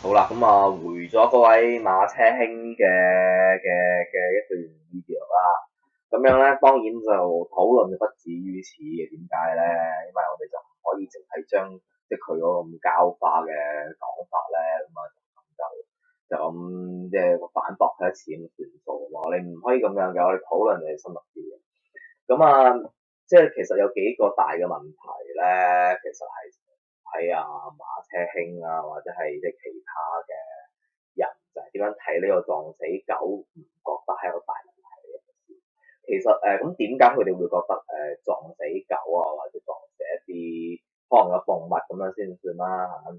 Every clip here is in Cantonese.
好啦，咁回咗嗰位馬車兄嘅一段 video 啦。咁樣咧，當然就討論就不止於此嘅。點解咧？因為我哋就唔可以淨係將即係佢嗰個咁膠化嘅講法咧，就咁即係反駁佢一次咁算數喎。你唔可以咁樣嘅，我哋討論就係深入啲嘅。咁即係其實有幾個大嘅問題咧，其實係喺馬車兄或者係即係其他嘅人就係點樣睇呢個撞死狗，唔覺得係一個大問題嘅事。其實咁點解佢哋會覺得撞死狗或者撞死一啲可能有動物咁樣先算啦嚇？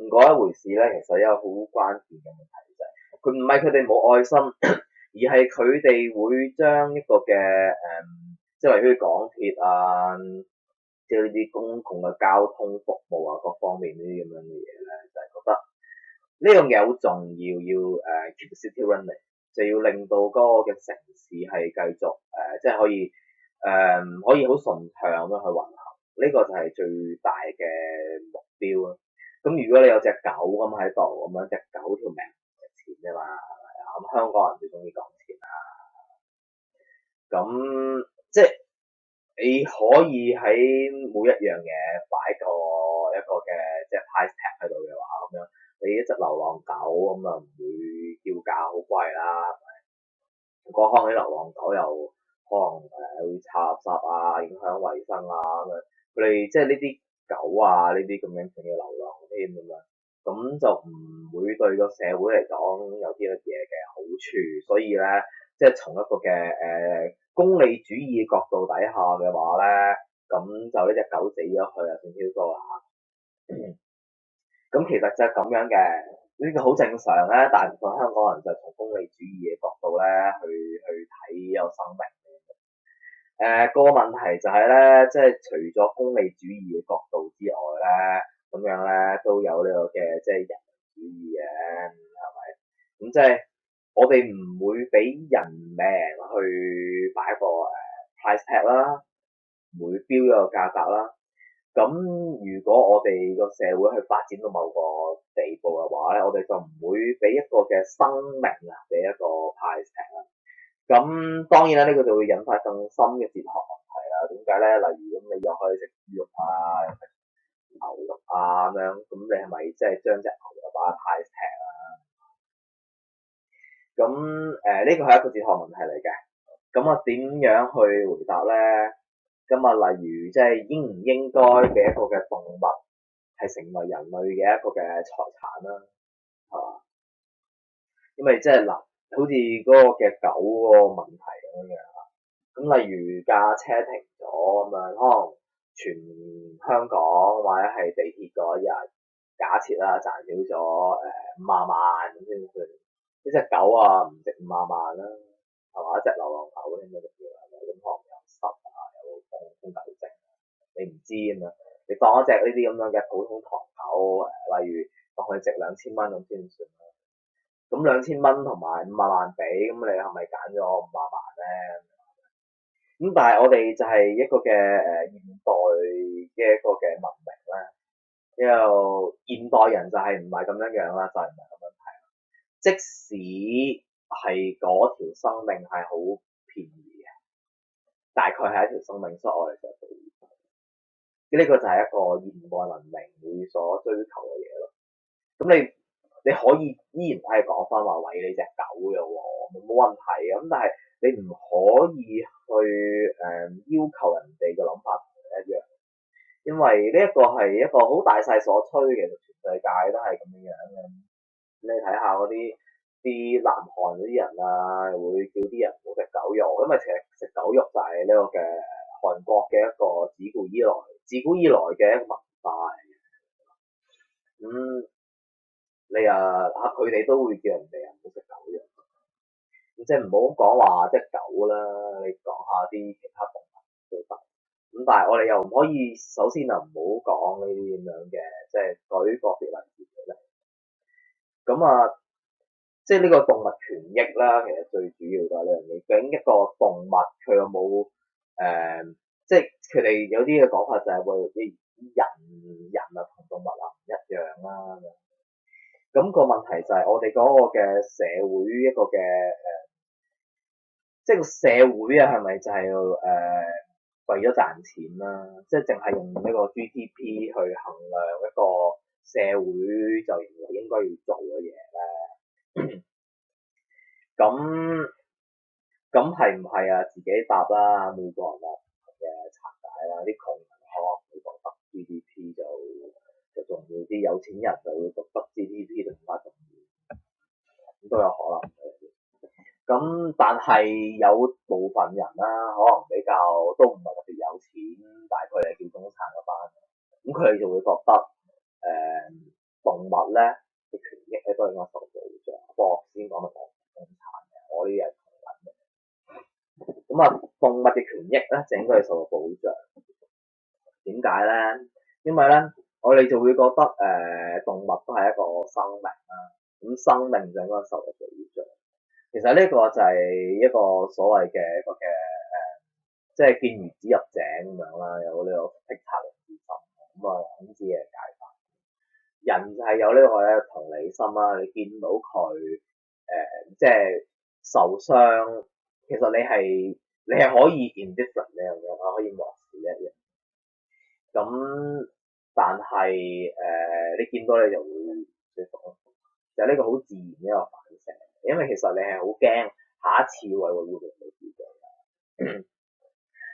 嗰一回事咧，其實有好關鍵嘅問題就係佢唔係佢哋冇愛心，而係佢哋會將一個嘅即係例如港鐵即係呢啲公共嘅交通服務各方面呢啲咁樣嘅嘢咧，就係覺得呢樣嘢好重要，要keep the city running，就要令到嗰個嘅城市係繼續即係可以好順暢咁樣去運行，呢個就係最大嘅目標啦。咁如果你有隻狗咁喺度，咁樣隻狗條命值錢啫嘛，係咪啊？咁香港人最中意講錢啦，咁即係你可以喺每一樣嘢擺一個嘅即係 price tag 喺度嘅話，咁樣你一隻流浪狗咁唔會叫價好貴啦，係咪？嗰可能啲流浪狗又可能會插垃圾影響衞生咁樣，佢哋即係呢啲狗呢啲咁樣仲要流浪添咁樣，咁就唔會對個社會嚟講有啲乜嘢嘅好處，所以咧即係從一個嘅功利主義角度底下嘅話咧，咁就呢隻狗死咗佢算超多啦。咁其實就係咁樣嘅，呢個好正常咧。大部分香港人就從功利主義嘅角度咧去睇有生命。個問題就係咧，即係除咗功利主義嘅角度之外咧，咁樣咧都有呢個嘅即係人道主義嘅，係咪？咁即係我哋唔會俾人命去擺個price tag 啦，唔會標一個價格啦。咁如果我哋個社會去發展到某個地步嘅話咧，我哋就唔會俾一個嘅生命俾一個 price tag 啦。咁當然啦，呢個就會引發更深嘅哲學問題啦。點解咧？例如咁，你又可以食豬肉又食牛肉咁樣，咁你係咪即係將隻牛肉擺 price tag 啊？咁呢個係一個哲學問題嚟嘅。咁點樣去回答咧？咁例如即係應唔應該嘅一個嘅動物係成為人類嘅一個嘅財產啦，係嘛？因為即係嗱，好似嗰個嘅狗嗰個問題咁樣啊。咁例如架車停咗咁樣，可能全香港或者係地鐵嗰日，假設啦賺少咗50,000咁先算。呢隻狗唔值50,000啦，係嘛？一隻流浪狗應該就叫係咪？咁可能有濕有瘋狗症，你唔知咁樣。你當一隻呢啲咁樣嘅普通唐狗例如當佢值2000蚊咁先算啦。咁2000蚊同埋50,000比，咁你係咪揀咗50,000咧？咁但係我哋就係一個嘅現代嘅一個嘅文明咧，因為現代人就係唔係咁樣樣啦，就係唔係咁樣睇。即使係嗰條生命係好便宜嘅，大概係一條生命，所以我哋就保護佢。呢個就係一個現代文明會所追求嘅嘢咯。咁你可以依然係講翻話餵你隻狗嘅喎，冇問題。咁但係你唔可以去要求人哋嘅諗法同你一樣，因為呢一個係一個好大勢所趨嘅，其實全世界都係咁樣嘅。你睇下嗰啲南韓嗰啲人會叫啲人唔好食狗肉，因為其實食狗肉就係呢個嘅韓國嘅一個自古以來嘅一個文化嚟嘅。咁你佢哋都會叫人哋唔好食狗肉。咁即係唔好講話即係狗啦，你講下啲其他動物都得。咁但係我哋又唔可以首先就唔好講呢啲咁樣嘅，即係舉個別例子嚟。咁即係呢個動物權益啦，其實最主要就係呢樣嘢。究竟一個動物佢有冇即係佢哋有啲嘅講法就係話啲人同動物唔一樣啦。咁個問題就係我哋嗰個嘅社會一個嘅即係個社會啊，係咪就係為咗賺錢啦？即係淨係用呢個 GDP 去衡量一個社會就認為應該要做嘅嘢咧？咁咁係唔係啊？自己答啦，每個人啊嘅拆解啦。啲窮人可能會覺得 GDP 就重要啲，有錢人就會覺得 GDP 就唔太重要，咁都有可能嘅。咁但係有部分人啦，可能比較都唔係特別有錢，大概係叫中產嗰班，咁佢哋就會覺得動物咧嘅權益咧都應該受到保障。不過我先講明我中產嘅，我呢啲係窮人嘅。咁啊，動物嘅權益咧就應該係受到保障。點解咧？因為咧我哋就會覺得動物都係一個生命啦，咁生命就應該受到保障。其實呢個就係一個所謂嘅一個嘅即係見魚子入井咁樣啦，有呢個剔察人之心，咁啊孔子嘅解法。人就係有呢個嘅同理心啦，你見到佢即係受傷，其實你係可以 indifferent 呢樣嘢，可以漠視呢一樣。咁但係你見到你就會舒服咯，就係呢個好自然嘅一個反射，因為其實你係好驚下一次會遇到自己。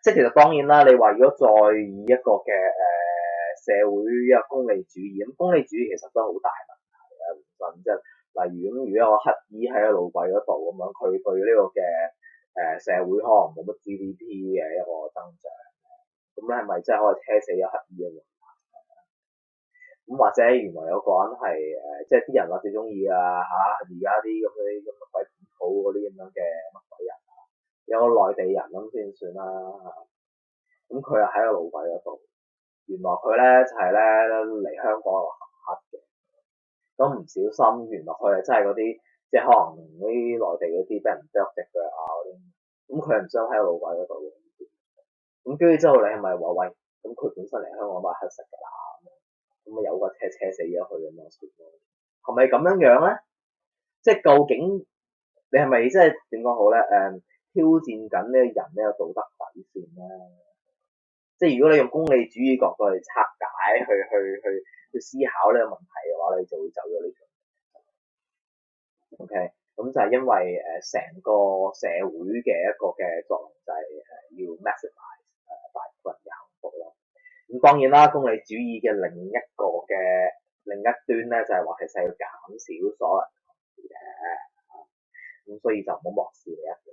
即係其實當然啦，你話如果再以一個嘅社會一個功利主義，咁功利主義其實都好大問題嘅本身，即係例如咁，如果有個乞兒喺個路軌嗰度咁樣，佢對呢個嘅社會可能冇乜 GDP 嘅一個增長，咁咧係咪真係可以車死咗乞兒嘅？咁或者原來有個人係即係啲人話最中意啊嚇，而家啲咁嘅鬼本土嗰啲咁樣嘅乜鬼人啊，有個內地人咁先算啦嚇。咁佢又喺個路軌嗰度，原來佢咧就係咧嚟香港度行乞嘅，咁唔小心原來佢係真係嗰啲即係可能啲內地嗰啲俾人啄隻腳啊嗰啲，咁佢係唔想喺個路軌嗰度嘅，咁跟住之後你係咪話喂，咁佢本身嚟香港都係乞食㗎啦，咁啊有個車死咗佢咁樣算咯，係咪咁樣樣咧？即係究竟你係咪即係點講好咧？挑戰緊呢個人呢個道德底線咧？即係如果你用功利主義角度去拆解、去思考呢個問題嘅話，你就會走咗呢條。OK，咁就係因為成個社會嘅一個嘅作用就係要 maximize 大部分人嘅幸福咯。咁當然啦，功利主義嘅另一端咧，就係話其實要減少所有人嘅，咁所以就唔好漠視你一句。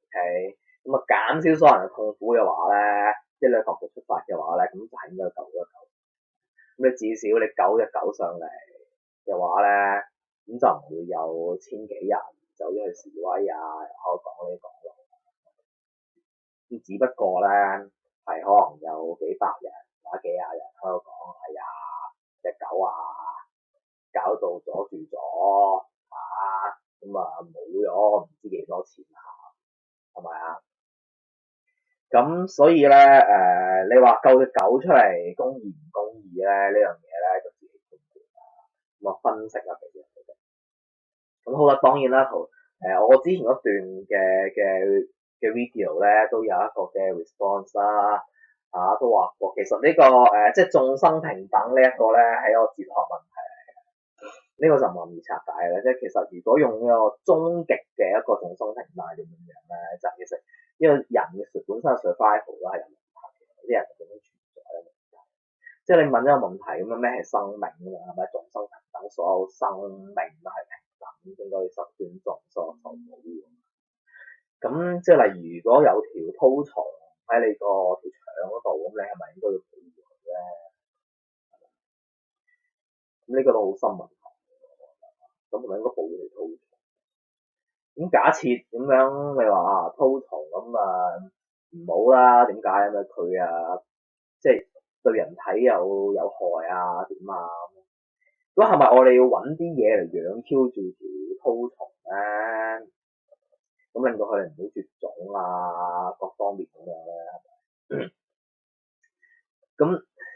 OK，咁啊減少所有人嘅痛苦嘅話咧，即係你角度出發嘅話咧，咁就係應該救一救。咁你至少你救一救上嚟嘅話咧，咁就唔會有千幾人走咗去示威啊，又講呢講路。咁只不過咧係可能有幾百人或者幾廿人喺度講，哎呀隻狗啊搞到阻住咗啊，咁啊冇咗唔知幾多錢啊，係咪啊？咁所以咧你話救隻狗出嚟公義唔公義咧？呢樣嘢咧就自己判斷啦，咁啊分析啊俾人哋。咁好啦，當然啦，我之前嗰段嘅 video 咧都有一個嘅 response 啦，都話過其實呢個即係眾生平等呢一個咧係一個哲學問題嚟嘅，呢個就唔容易拆解嘅。即係其實如果用呢個終極嘅一個眾生平等係點樣咧，就其實呢個人嘅本身 survival 都係有問題嘅，啲人就點樣存在嘅問題。即係你問一個問題咁樣咩係生命啊？係咪眾生平等？所有生命都係平等，應該受尊重，所有受保護。咁即係例如，如果有條絛蟲喺你個條腸嗰度，咁你係咪應該要保護佢咧？咁呢個都好深問題。咁係咪應該保護條絛蟲？咁假設咁樣，你話絛蟲咁唔好啦，點解？因為佢即係對人體有害啊，點啊？咁係咪我哋要揾啲嘢嚟養 Q 住條絛蟲咧？咁令到佢哋唔好絕種啊，各方面咁樣咧，咁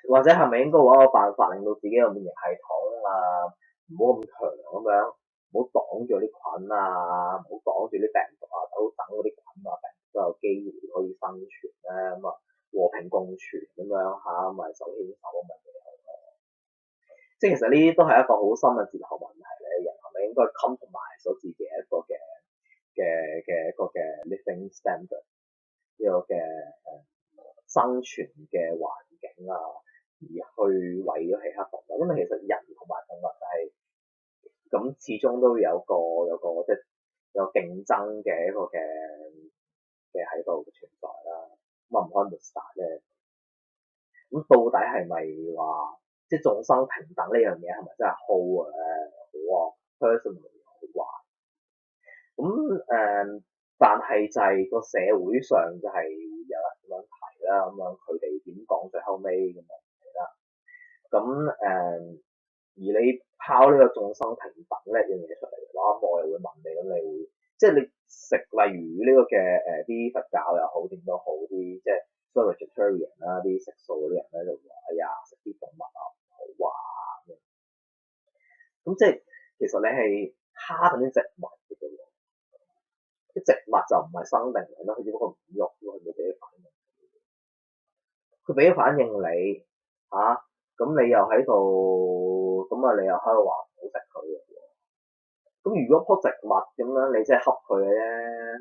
或者係咪應該揾個辦法令到自己嘅免疫系統唔好咁強咁樣，唔好擋住啲菌啊，唔好擋住啲病毒啊，等嗰啲菌啊病毒都有機會可以生存咧，咁啊和平共存咁樣嚇，咪手牽手咪幾好咯。即係其實呢啲都係一個好深嘅哲學問題咧，人係咪應該 compromise 咗自己一個嘅 living standard 呢個嘅生存嘅環境啊，而去為咗其他動物，因為其實人同埋動物就係、咁，始終都有個即係有競爭嘅一個嘅喺度嘅存在啦。咁啊唔可以抹殺咧。咁到底係咪話即係眾生平等呢樣嘢係咪真係好嘅咧？好啊，personally 好壞。咁但係就係個社會上就係有人咁樣提啦，咁樣佢哋點講最後尾嘅問題啦。咁而你拋呢個眾生平等呢樣嘢出嚟嘅話，我又會問你，咁你會即係你食例如呢個嘅啲佛教又好點都好啲，即係所謂 vegetarian 啦，啲食素嗰啲人咧就話：哎呀，食啲動物啊唔好啊咁。即係其實你係蝦緊啲植物嘅啫喎，啲植物就唔係生命嚟啦，佢只不過唔喐，佢冇俾啲反應，佢俾咗反應你嚇，咁你又喺度，咁啊你又喺度話唔好食佢嘅喎。咁如果棵植物咁樣，你真係恰佢嘅啫，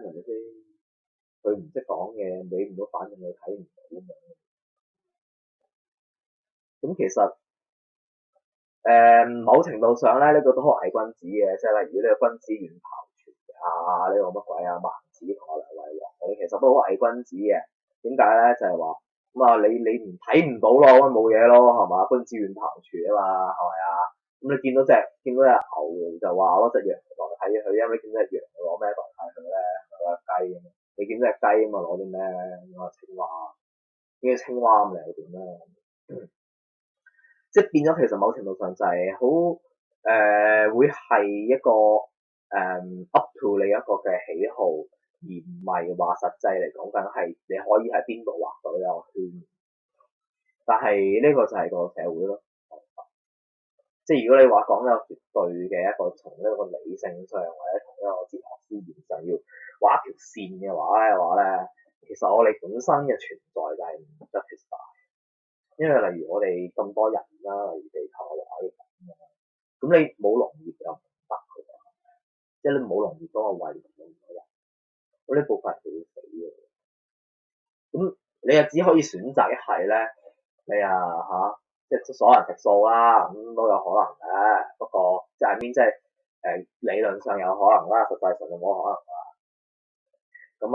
係咪先？佢唔識講嘢，俾唔到反應，你睇唔到咁樣。咁其實某程度上咧，呢個都好偽君子嘅，即係例如呢個君子遠庖廚啊，呢個乜鬼啊，孟子同阿梁惠王嗰啲，其實都好偽君子嘅。點解咧？就係話咁啊，你唔睇唔到咯，咁冇嘢咯，係嘛？君子遠庖廚啊嘛，係咪啊？咁你見到隻牛就話攞隻羊代替佢，因為你見到隻羊攞咩代替佢咧？攞隻雞啊嘛，你見到隻雞啊嘛，攞啲咩？攞隻青蛙，呢隻青蛙咁你又點咧？即係變咗，其實某程度上就係好會係一個up to 你一個嘅喜好，而唔係話實際嚟講緊係你可以喺邊度畫到一個圈。但係呢個就係個社會咯。即係如果你話講有絕對嘅一個從一個理性上或者從一個哲學思想上要畫一條線嘅話咧，其實我哋本身嘅存在就係唔 justify。因為例如我哋咁多人啦，例如地球嘅話，咁你冇農業又唔得嘅喎，即係你冇農業嗰個餵唔到咁多人，咁呢部分人就要死嘅。咁你又只可以選擇一係咧，你即係所有人食素啦，咁都有可能嘅。不過即係理論上有可能啦，實際上就冇可能啦。咁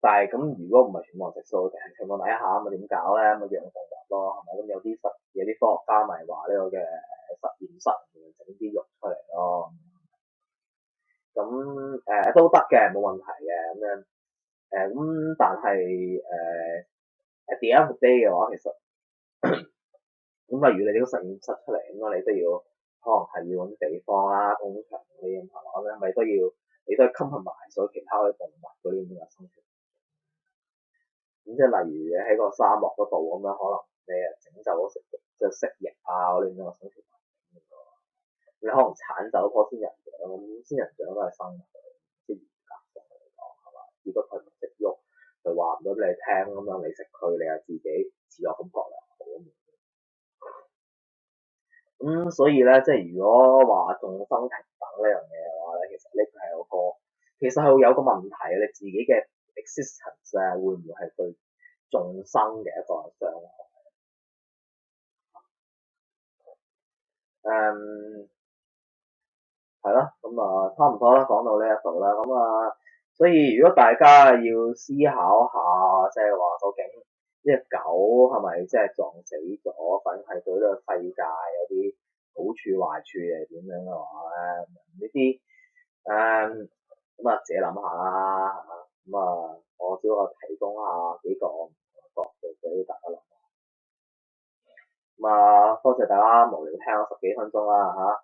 但係咁，如果唔係全部人食素嘅情況底下，咁啊點搞咧？咁啊養動物咯，係咪？咁有啲科學家咪話呢個嘅實驗室整啲肉出嚟咯。咁都得嘅，冇問題嘅咁樣。咁但係at the end of the day 嘅話，其實咁例如你呢個實驗室出嚟，咁你都要可能係要揾地方啦、工場嗰啲咁係嘛，咁咪你都係 compromise 咗其他嗰啲動物嗰啲咁嘅生存。咁即係例如喺個沙漠嗰度咁樣，可能你整走咗蜥蜴啊嗰啲咁嘅生存環境，你可能剷走棵仙人掌，咁仙人掌都係生物，即係嚴格上嚟講係嘛？如果佢唔識喐，就話唔到俾你聽咁樣，你食佢，你又自己自我感覺良好咁。所以咧，即係如果話眾生平等呢樣嘢嘅話咧，其實呢個係有個問題，你自己嘅 existence 會唔會係對眾生嘅一個傷害？係咯，咁差唔多啦，講到呢一度啦，所以如果大家要思考下，即係話究竟呢隻狗係咪即係撞死咗，反係對呢個世界有啲好處壞處係點樣嘅話咧，呢啲自己諗下啦，我只不過提供下幾個角度俾大家諗。多謝大家無聊聽咗10幾分鐘啦嚇。